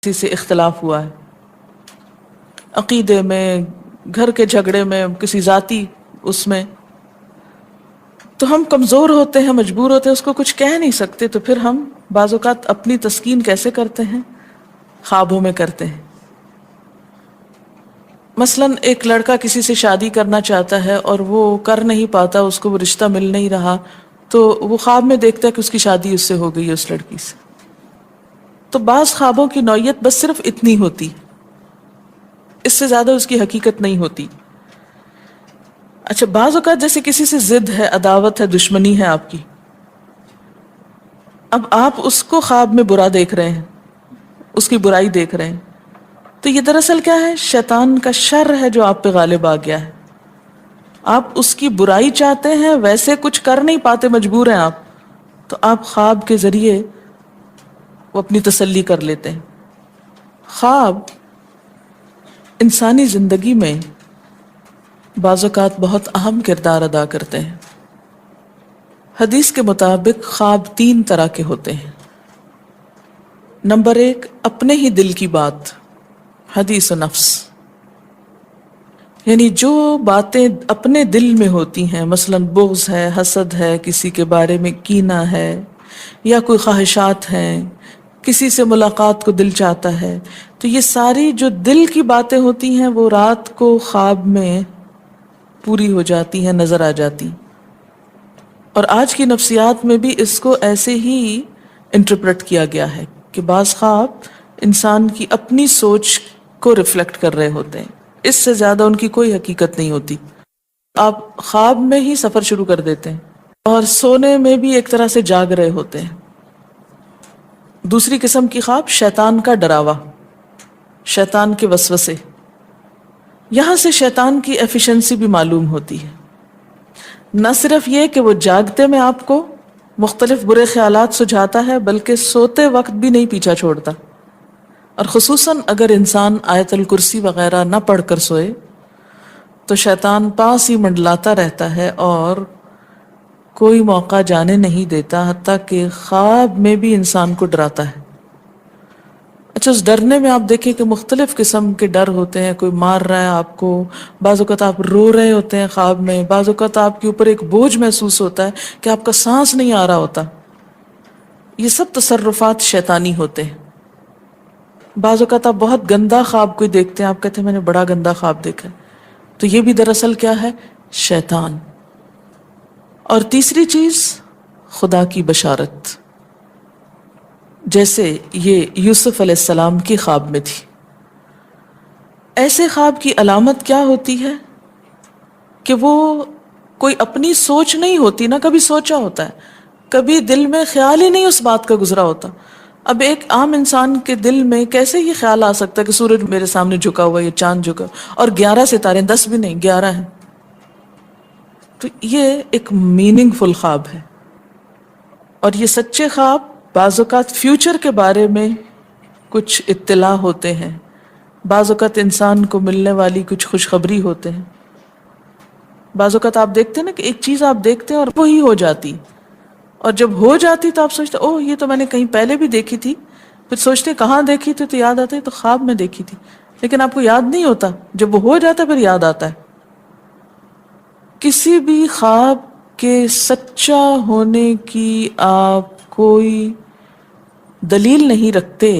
کسی سے اختلاف ہوا ہے، عقیدے میں، گھر کے جھگڑے میں، کسی ذاتی اس میں، تو ہم کمزور ہوتے ہیں، مجبور ہوتے ہیں، اس کو کچھ کہہ نہیں سکتے، تو پھر ہم بعض اوقات اپنی تسکین کیسے کرتے ہیں؟ خوابوں میں کرتے ہیں۔ مثلاً ایک لڑکا کسی سے شادی کرنا چاہتا ہے اور وہ کر نہیں پاتا، اس کو وہ رشتہ مل نہیں رہا، تو وہ خواب میں دیکھتا ہے کہ اس کی شادی اس سے ہو گئی ہے، اس لڑکی سے۔ تو بعض خوابوں کی نوعیت بس صرف اتنی ہوتی، اس سے زیادہ اس کی حقیقت نہیں ہوتی۔ اچھا، بعض اوقات جیسے کسی سے ضد ہے، عداوت ہے، دشمنی ہے آپ کی، اب آپ اس کو خواب میں برا دیکھ رہے ہیں، اس کی برائی دیکھ رہے ہیں، تو یہ دراصل کیا ہے؟ شیطان کا شر ہے جو آپ پہ غالب آ گیا ہے۔ آپ اس کی برائی چاہتے ہیں، ویسے کچھ کر نہیں پاتے، مجبور ہیں آپ، تو آپ خواب کے ذریعے وہ اپنی تسلی کر لیتے ہیں۔ خواب انسانی زندگی میں بعض اوقات بہت اہم کردار ادا کرتے ہیں۔ حدیث کے مطابق خواب 3 طرح کے ہوتے ہیں۔ نمبر 1، اپنے ہی دل کی بات، حدیث و نفس، یعنی جو باتیں اپنے دل میں ہوتی ہیں، مثلا بغض ہے، حسد ہے، کسی کے بارے میں کینہ ہے، یا کوئی خواہشات ہیں، کسی سے ملاقات کو دل چاہتا ہے، تو یہ ساری جو دل کی باتیں ہوتی ہیں وہ رات کو خواب میں پوری ہو جاتی ہیں، نظر آ جاتی۔ اور آج کی نفسیات میں بھی اس کو ایسے ہی انٹرپریٹ کیا گیا ہے کہ بعض خواب انسان کی اپنی سوچ کو ریفلیکٹ کر رہے ہوتے ہیں، اس سے زیادہ ان کی کوئی حقیقت نہیں ہوتی۔ آپ خواب میں ہی سفر شروع کر دیتے ہیں اور سونے میں بھی ایک طرح سے جاگ رہے ہوتے ہیں۔ دوسری قسم کی خواب شیطان کا ڈراوا، شیطان کے وسوسے، یہاں سے شیطان کی ایفیشنسی بھی معلوم ہوتی ہے۔ نہ صرف یہ کہ وہ جاگتے میں آپ کو مختلف برے خیالات سجھاتا ہے، بلکہ سوتے وقت بھی نہیں پیچھا چھوڑتا، اور خصوصاً اگر انسان آیت الکرسی وغیرہ نہ پڑھ کر سوئے تو شیطان پاس ہی منڈلاتا رہتا ہے اور کوئی موقع جانے نہیں دیتا، حتیٰ کہ خواب میں بھی انسان کو ڈراتا ہے۔ اچھا، اس ڈرنے میں آپ دیکھیں کہ مختلف قسم کے ڈر ہوتے ہیں، کوئی مار رہا ہے آپ کو، بعض اوقات آپ رو رہے ہوتے ہیں خواب میں، بعض اوقات آپ کے اوپر ایک بوجھ محسوس ہوتا ہے کہ آپ کا سانس نہیں آ رہا ہوتا۔ یہ سب تصرفات شیطانی ہوتے ہیں۔ بعض اوقات آپ بہت گندا خواب کوئی دیکھتے ہیں، آپ کہتے ہیں میں نے بڑا گندا خواب دیکھا، تو یہ بھی دراصل کیا ہے؟ شیطان۔ اور تیسری چیز، خدا کی بشارت، جیسے یہ یوسف علیہ السلام کی خواب میں تھی۔ ایسے خواب کی علامت کیا ہوتی ہے کہ وہ کوئی اپنی سوچ نہیں ہوتی، نہ کبھی سوچا ہوتا ہے، کبھی دل میں خیال ہی نہیں اس بات کا گزرا ہوتا۔ اب ایک عام انسان کے دل میں کیسے یہ خیال آ سکتا ہے کہ سورج میرے سامنے جھکا ہوا ہے، یہ چاند جھکا، اور 11 ستارے، 10 بھی نہیں، 11 ہیں۔ تو یہ ایک میننگ فل خواب ہے، اور یہ سچے خواب بعض اوقات فیوچر کے بارے میں کچھ اطلاع ہوتے ہیں، بعض اوقات انسان کو ملنے والی کچھ خوشخبری ہوتے ہیں۔ بعض اوقات آپ دیکھتے ہیں نا کہ ایک چیز آپ دیکھتے ہیں اور وہی ہو جاتی، اور جب ہو جاتی تو آپ سوچتے اوہ یہ تو میں نے کہیں پہلے بھی دیکھی تھی، پھر سوچتے کہاں دیکھی تھی، تو یاد آتا ہے تو خواب میں دیکھی تھی، لیکن آپ کو یاد نہیں ہوتا، جب وہ ہو جاتا پھر یاد آتا ہے۔ کسی بھی خواب کے سچا ہونے کی آپ کوئی دلیل نہیں رکھتے